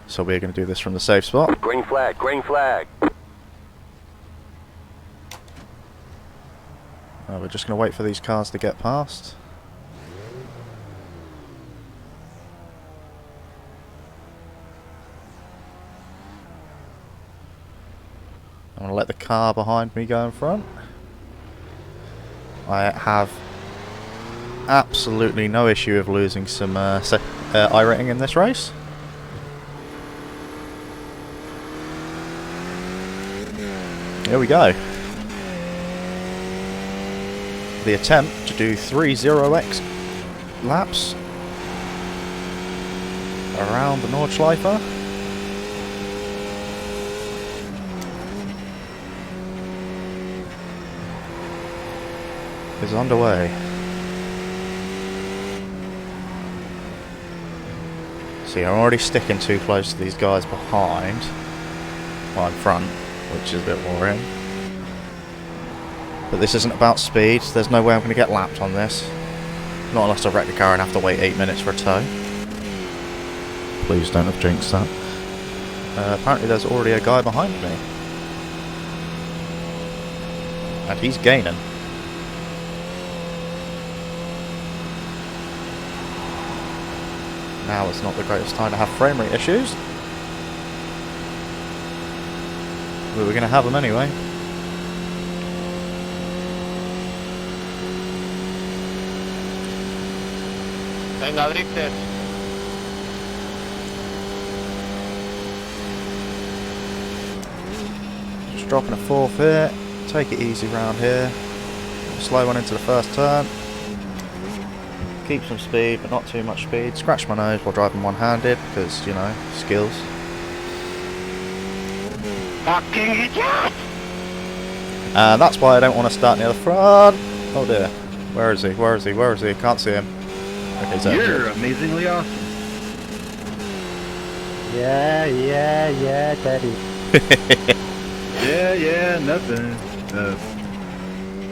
So we're going to do this from the safe spot. Green flag, green flag. We're just going to wait for these cars to get past. I'm going to let the car behind me go in front. I have absolutely no issue of losing some iRating in this race. Here we go. The attempt to do 3 0x laps around the Nordschleife is underway. See, I'm already sticking too close to these guys behind, well, in front, which is a bit worrying. But this isn't about speed. There's no way I'm going to get lapped on this. Not unless I wreck the car and have to wait 8 minutes for a tow. Please don't have jinxed that. Apparently there's already a guy behind me. And he's gaining. Now it's not the greatest time to have frame rate issues. But we're going to have them anyway. Venga, drifter. Just dropping a fourth here. Take it easy round here. Slow one into the first turn. Keep some speed, but not too much speed. Scratch my nose while driving one-handed, because, you know, skills. Fucking idiot! And that's why I don't want to start near the front. Oh dear. Where is he? Where is he? Where is he? Can't see him. Okay, so You're amazingly awesome. Yeah, Daddy. Yeah, nothing.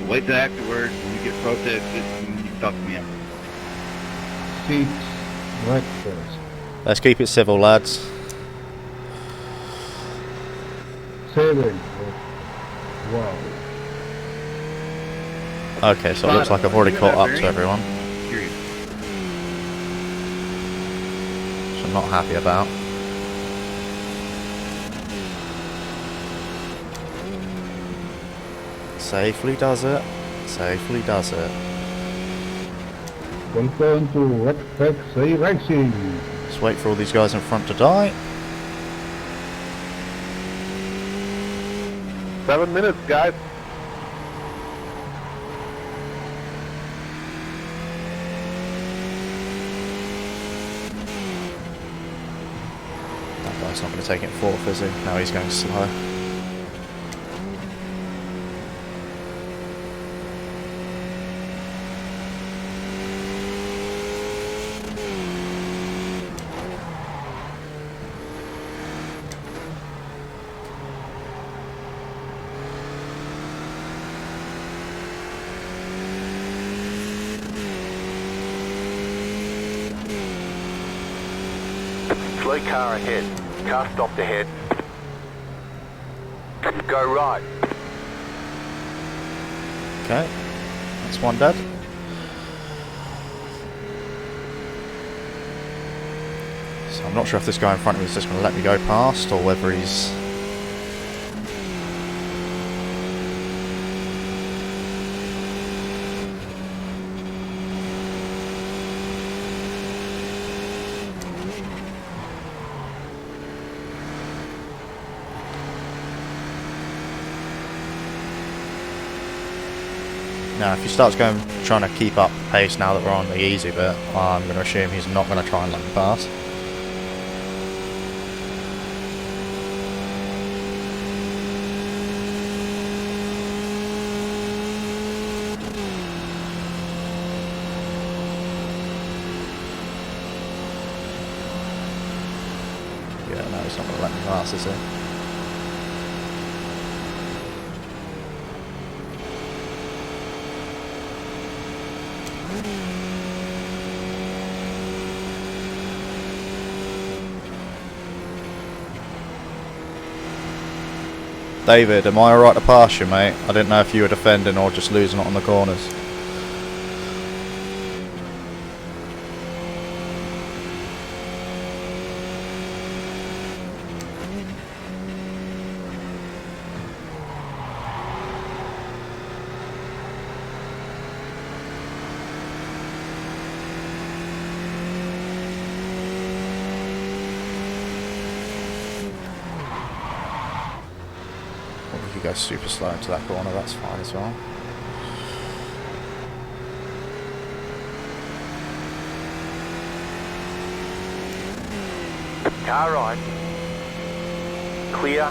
Wait till afterwards when you get protested and you talk to me after. Seats, breakfast. let's keep it civil, lads. 7. Wow. Okay, so it looks like I've already caught up to everyone, Curious. which I'm not happy about. Safely does it. Safely does it. Welcome to Wet Taxi Racing. Let's wait for all these guys in front to die. 7 minutes, guys. That guy's not going to take it fourth, is he? No, he's going slow. Slow car ahead. Car stopped ahead. Go right. Okay, that's one dead. So I'm not sure if this guy in front of me is just going to let me go past, or whether he's... Now, if he starts going, trying to keep up pace now that we're on the easy bit, I'm going to assume he's not going to try and let me pass. Yeah, no, he's not going to let me pass, is he? David, am I alright to pass you, mate? I didn't know if you were defending or just losing it on the corners. Or you go super slow into that corner, that's fine as well. Car right. Clear.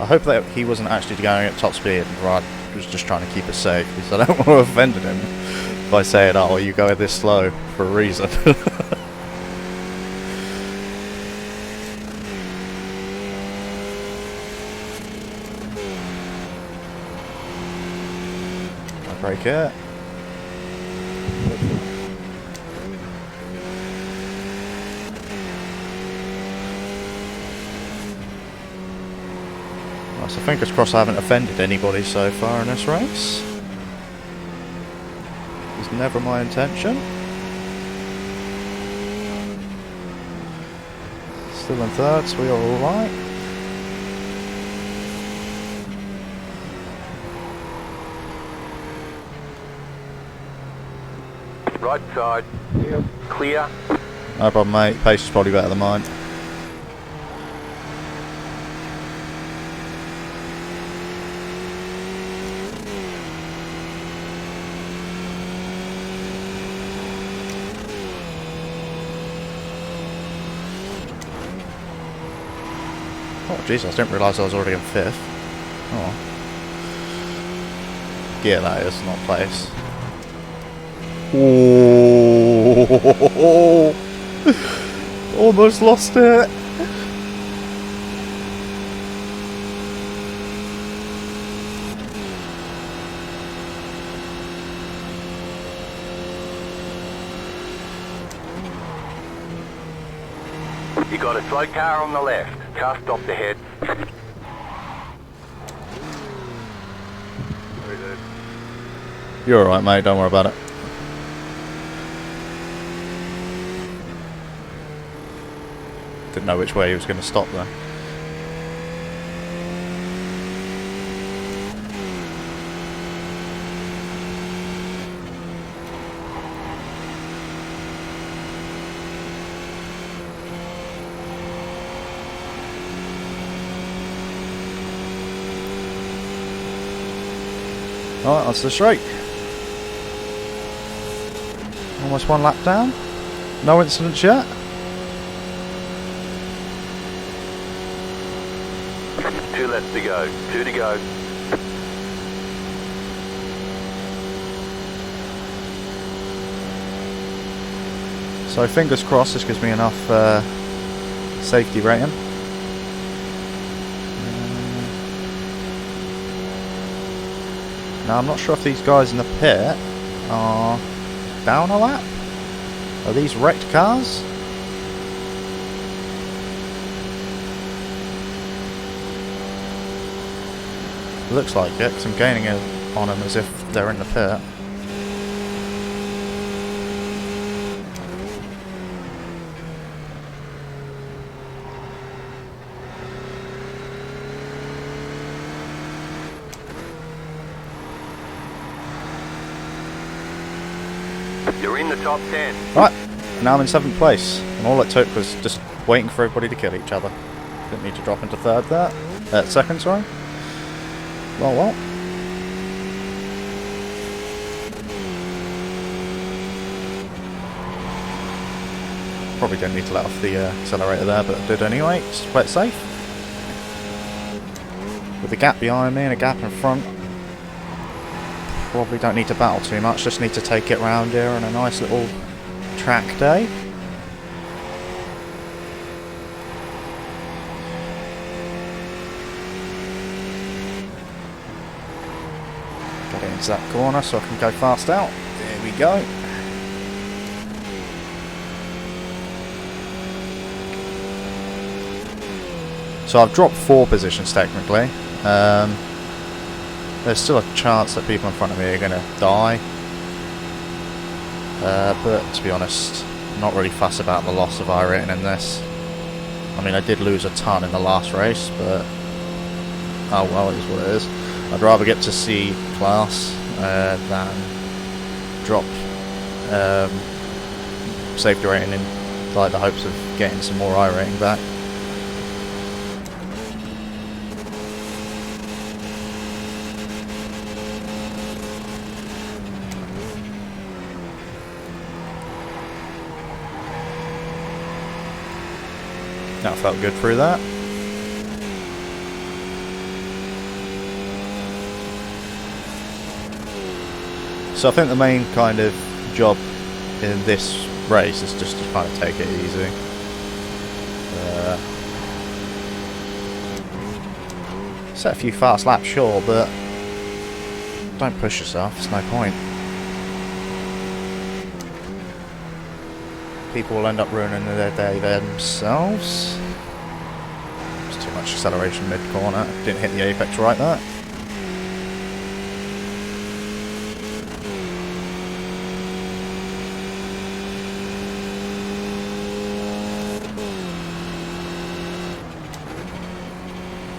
I hope that he wasn't actually going at top speed and Rod was just trying to keep it safe, because I don't want to offend him by saying, oh, well, you go this slow for a reason. I break it. Well, so fingers crossed I haven't offended anybody so far in this race. It's never my intention. Still in third, so we are alright. Right side. Yep. Clear. No problem, mate. Pace is probably better than mine. Oh, Jesus, I didn't realise I was already in fifth. Oh. Gear, that is, not place. Oh, almost lost it. You got a slow car on the left. Car stopped ahead. You're alright, mate, don't worry about it. Didn't know which way he was going to stop though. Alright, that's the straight. Almost one lap down. No incidents yet. Two left to go. Two to go. So fingers crossed this gives me enough safety rating. Now I'm not sure if these guys in the pit are down a lap. Are these wrecked cars? Looks like it, because I'm gaining it on them as if they're in the pit. You're in the top 10. Right, now I'm in 7th place, and all it took was just waiting for everybody to kill each other. Didn't need to drop into third there. Second, sorry. Well. Probably didn't need to let off the accelerator there, but I did anyway, just to play it safe. With a gap behind me and a gap in front, probably don't need to battle too much, just need to take it round here on a nice little track day. Get into that corner so I can go fast out. There we go. So I've dropped 4 positions technically. There's still a chance that people in front of me are going to die. But to be honest, I'm not really fussed about the loss of iRating in this. I mean, I did lose a ton in the last race, but oh well, it is what it is. I'd rather get to C class than drop safety rating in like the hopes of getting some more iRating back. That felt good through that. So I think the main kind of job in this race is just to kind of take it easy. Set a few fast laps, sure, but don't push yourself, there's no point. People will end up ruining their day themselves. There's too much acceleration mid-corner. Didn't hit the apex right there.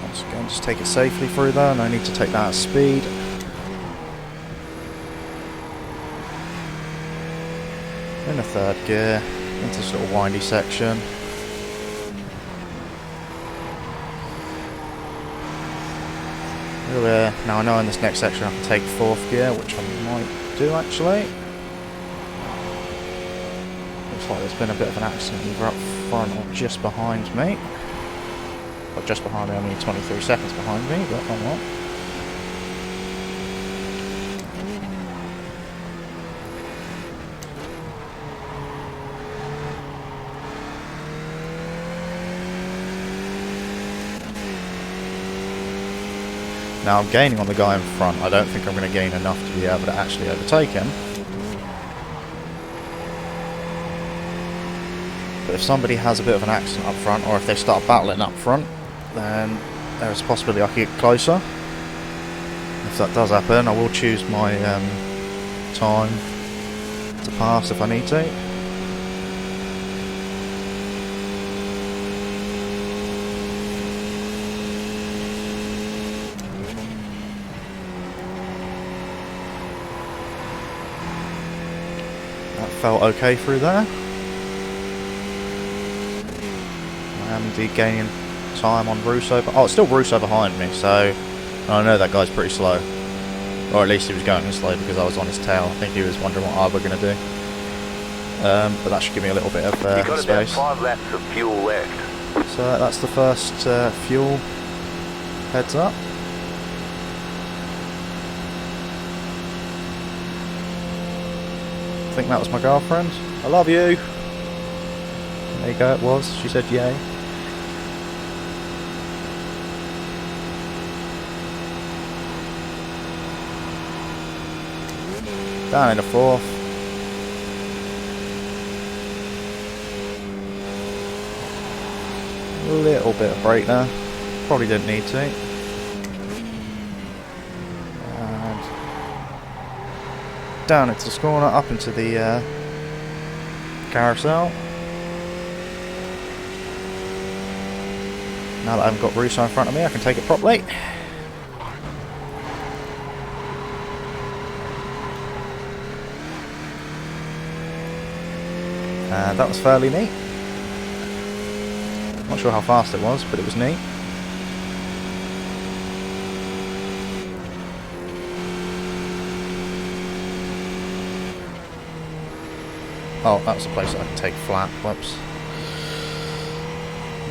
Once again, just take it safely through there. No need to take that at speed. In the 3rd gear. Into this little windy section. Now I know in this next section I can take 4th gear, which I might do actually. Looks like there's been a bit of an accident either up front or just behind me. Well, just behind me, only 23 seconds behind me, but oh well. Now I'm gaining on the guy in front. I don't think I'm going to gain enough to be able to actually overtake him. But if somebody has a bit of an accident up front, or if they start battling up front, then there is a possibility I could get closer. If that does happen, I will choose my time to pass if I need to. Felt okay through there. I am indeed gaining time on Russo, but oh, it's still Russo behind me, so I know that guy's pretty slow, or at least he was going slow because I was on his tail. I think he was wondering what we're going to do, but that should give me a little bit of You've got about space. 5 laps of fuel left. So that's the first fuel heads up. I think that was my girlfriend. I love you. There you go, it was. She said yay. Down in the 4th. A little bit of brake there. Probably didn't need to. Down into the corner, up into the carousel. Now that I haven't got Russo in front of me, I can take it properly. And that was fairly neat. Not sure how fast it was, but it was neat. Oh, that was the place that I could take flat. Whoops.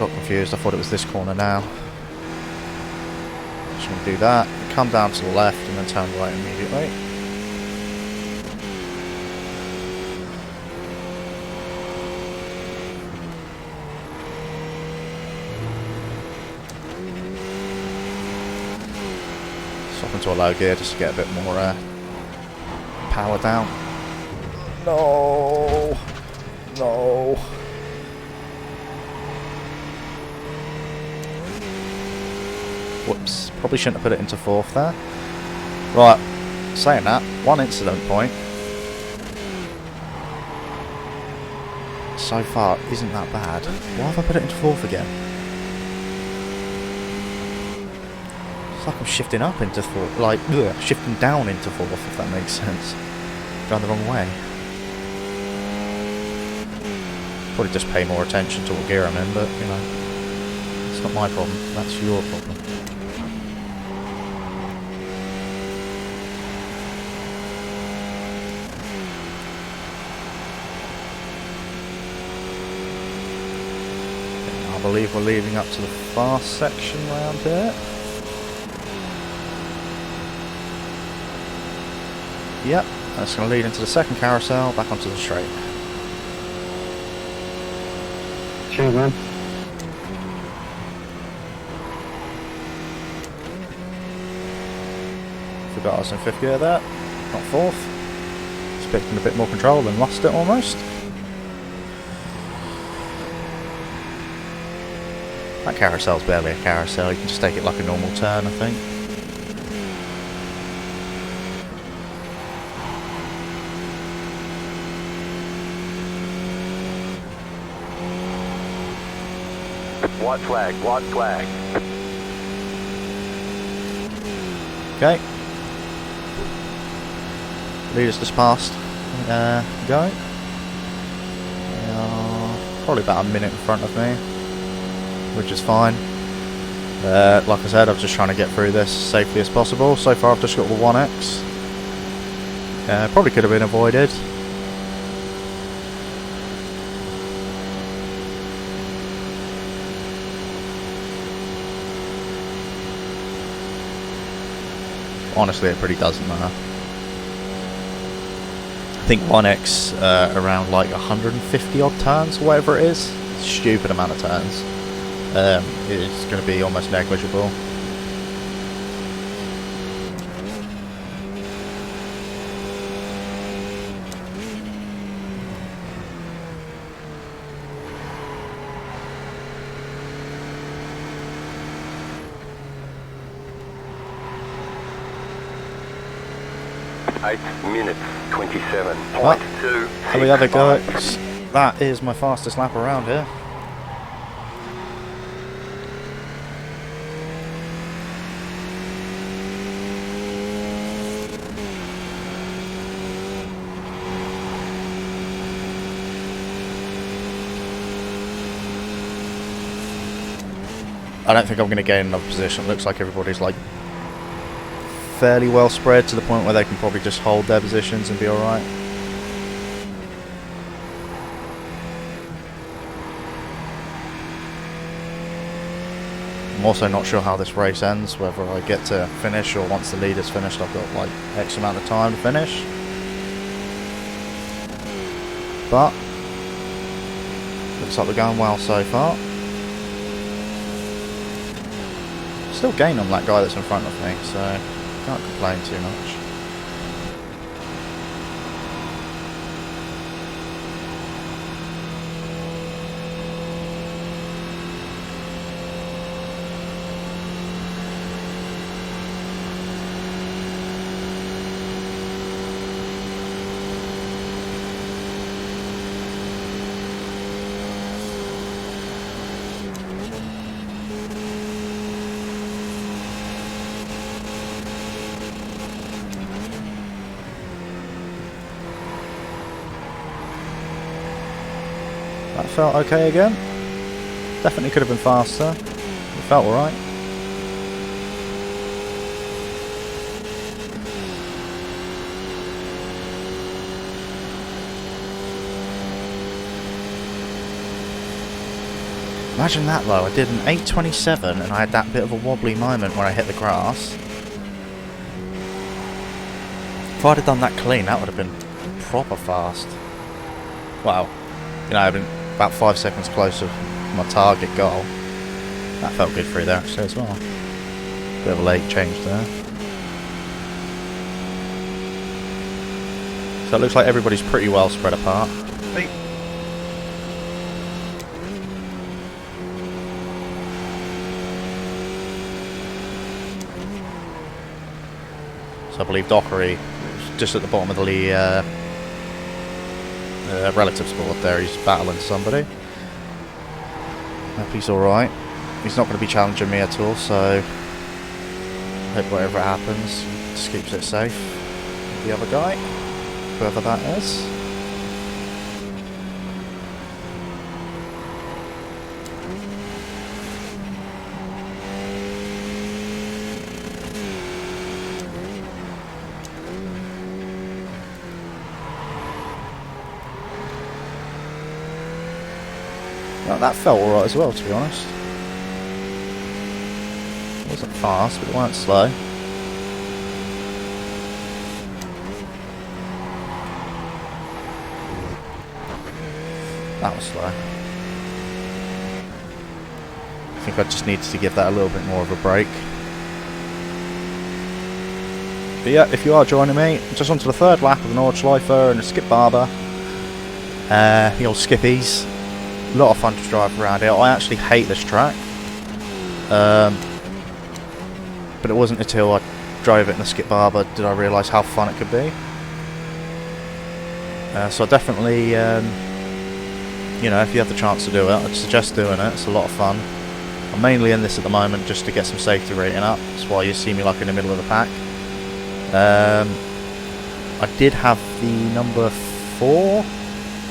Got confused. I thought it was this corner now. Just going to do that. Come down to the left and then turn right immediately. Swap into a low gear just to get a bit more power down. No, no. Whoops, probably shouldn't have put it into fourth there. Right, saying that, one incident point so far isn't that bad. Why have I put it into fourth again? It's like I'm shifting up into fourth, like, shifting down into fourth, if that makes sense. Going the wrong way. Probably just pay more attention to what gear I'm in, but, you know, it's not my problem, that's your problem. I believe we're leading up to the fast section round here. Yep, that's going to lead into the second carousel, back onto the straight. Cheers, man. Forgot I was in fifth gear there, not fourth. Expecting a bit more control, then lost it almost. That carousel's barely a carousel, you can just take it like a normal turn, I think. White flag, white flag. Okay. Leader's just passed. Going. Probably about a minute in front of me, which is fine. Like I said, I'm just trying to get through this as safely as possible. So far I've just got the 1X. Probably could have been avoided. Honestly, it pretty doesn't matter. I think 1X around like 150 odd turns, or whatever it is. Stupid amount of turns. It's going to be almost negligible. Eight minutes, 27.2. For the other guys, that is my fastest lap around here. I don't think I'm going to gain another position. It looks like everybody's like fairly well spread to the point where they can probably just hold their positions and be alright. I'm also not sure how this race ends, whether I get to finish or once the leader's finished I've got like X amount of time to finish. But looks like we're going well so far. Still gain on that guy that's in front of me, so can't complain too much. That felt okay again. Definitely could have been faster. It felt alright. Imagine that though, I did an 8:27 and I had that bit of a wobbly moment when I hit the grass. If I'd have done that clean, that would have been proper fast. Wow. You know, I've been about 5 seconds closer to my target goal. That felt good through there actually as well. Bit of a late change there. So it looks like everybody's pretty well spread apart. Hey. So I believe Dockery was just at the bottom of the relatives board there. He's battling somebody. Hope he's alright. He's not going to be challenging me at all, so I hope whatever happens, he just keeps it safe. The other guy, whoever that is. Well, that felt alright as well, to be honest. It wasn't fast, but it weren't slow. That was slow. I think I just needed to give that a little bit more of a break. But yeah, if you are joining me, just onto the third lap of the Nordschleife and the Skip Barber. The old Skippies. A lot of fun to drive around here. I actually hate this track. But it wasn't until I drove it in the Skip Barber did I realise how fun it could be. So I definitely, you know, if you have the chance to do it, I'd suggest doing it. It's a lot of fun. I'm mainly in this at the moment just to get some safety rating up. That's why you see me like in the middle of the pack. I did have the number 4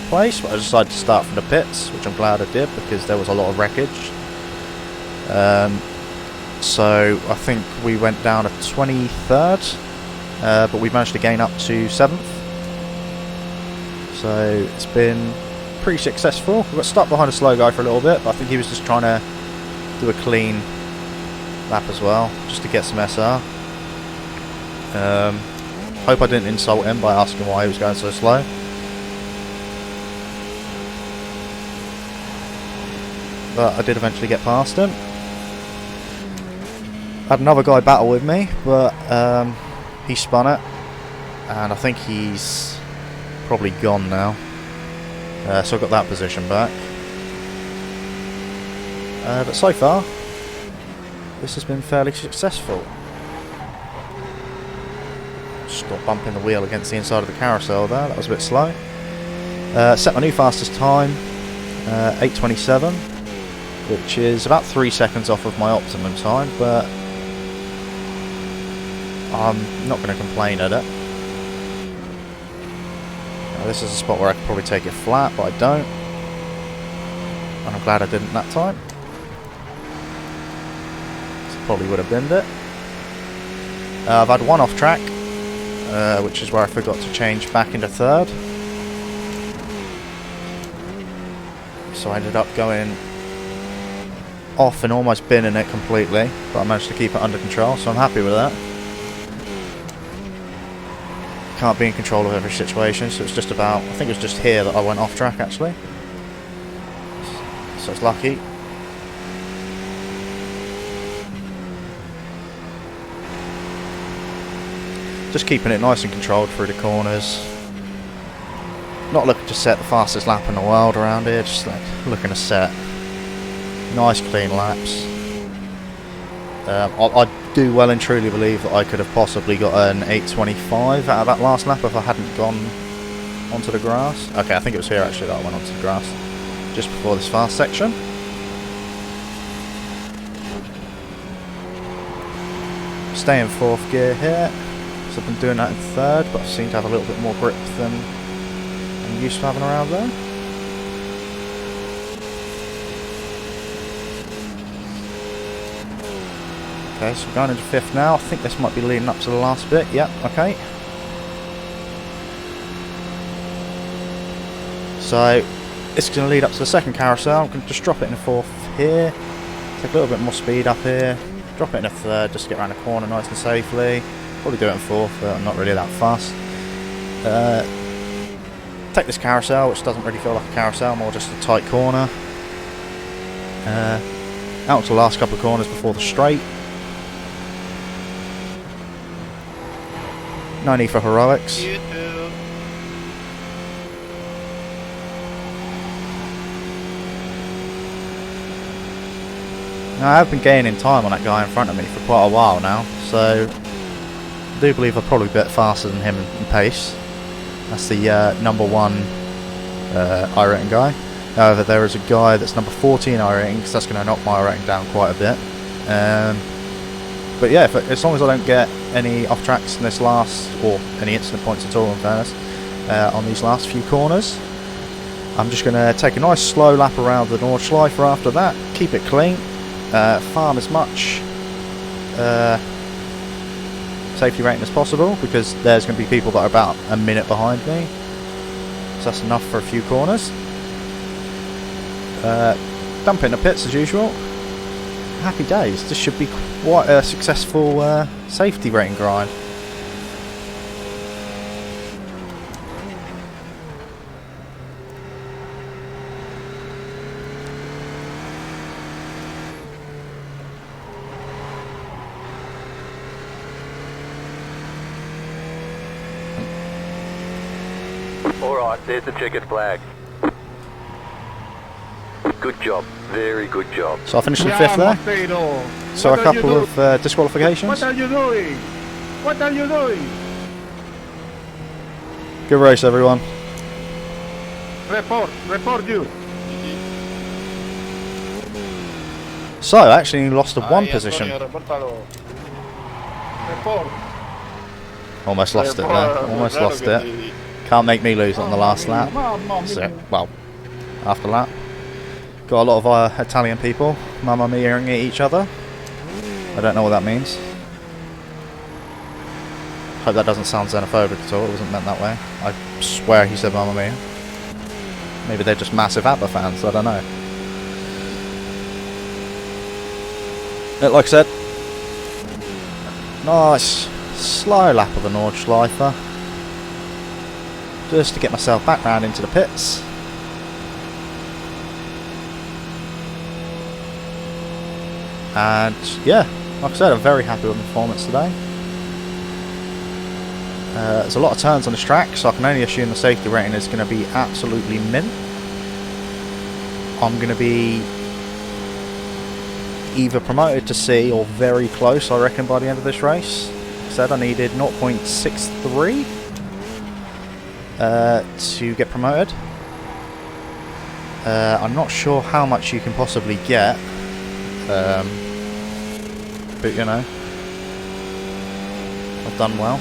place, but I decided to start from the pits, which I'm glad I did because there was a lot of wreckage. So I think we went down to 23rd, but we managed to gain up to 7th. So it's been pretty successful. We got stuck behind a slow guy for a little bit, but I think he was just trying to do a clean lap as well, just to get some SR. Hope I didn't insult him by asking why he was going so slow. But I did eventually get past him. Had another guy battle with me, but he spun it, and I think he's probably gone now. So I got that position back. But so far, this has been fairly successful. Just got bumping the wheel against the inside of the carousel there. That was a bit slow. Set my new fastest time, 8:27, which is about 3 seconds off of my optimum time, but I'm not going to complain at it. Now, this is a spot where I could probably take it flat, but I don't. And I'm glad I didn't that time. So probably would have binned it. I've had one off track, which is where I forgot to change back into 3rd. So I ended up going off and almost binning it completely, but I managed to keep it under control, so I'm happy with that. Can't be in control of every situation, so it's just about, I think it was just here that I went off track actually. So it's lucky. Just keeping it nice and controlled through the corners. Not looking to set the fastest lap in the world around here, just like looking to set nice clean laps. I do well and truly believe that I could have possibly got an 8:25 out of that last lap if I hadn't gone onto the grass. Okay, I think it was here actually that I went onto the grass just before this fast section. Stay in 4th gear here. So I've been doing that in 3rd, but I seem to have a little bit more grip than I'm used to having around there. Okay, so we're going into 5th now. I think this might be leading up to the last bit. Yep, okay. So, it's going to lead up to the 2nd carousel. I'm going to just drop it in the 4th here. Take a little bit more speed up here. Drop it in a 3rd just to get around the corner nice and safely. Probably do it in 4th, but I'm not really that fast. Take this carousel, which doesn't really feel like a carousel, more just a tight corner. Out to the last couple of corners before the straight. No need for heroics. You too. Now, I have been gaining time on that guy in front of me for quite a while now, so I do believe I'm probably a bit faster than him in pace. That's the number 1 iRating guy. However, there is a guy that's number 14 iRating, because that's going to knock my iRating down quite a bit. But yeah, as long as I don't get any off tracks in this last, or any incident points at all in fairness, on these last few corners, I'm just going to take a nice slow lap around the Nordschleife after that, keep it clean, farm as much safety rating as possible, because there's going to be people that are about a minute behind me, so that's enough for a few corners. Dump in the pits as usual. Happy days. This should be quite a successful safety rating grind. Alright, there's the checkered flag. Good job, very good job. So I finished in 5th there. So a couple of disqualifications. What are you doing? What are you doing? Good race, everyone. Report you. So I actually lost to 1 position. Report. Almost lost it there. Almost lost it. Can't make me lose on the last lap. So, well, after lap. Got a lot of Italian people mamma mia-ing at each other. I don't know what that means. Hope that doesn't sound xenophobic at all. It wasn't meant that way. I swear he said mamma mia. Maybe they're just massive ABBA fans. I don't know. Like I said, nice slow lap of the Nordschleife, just to get myself back round into the pits. And yeah, like I said, I'm very happy with the performance today. There's a lot of turns on this track, so I can only assume the safety rating is going to be absolutely mint. I'm going to be either promoted to C or very close, I reckon, by the end of this race. Like I said, I needed 0.63 to get promoted. I'm not sure how much you can possibly get. But you know, I've done well.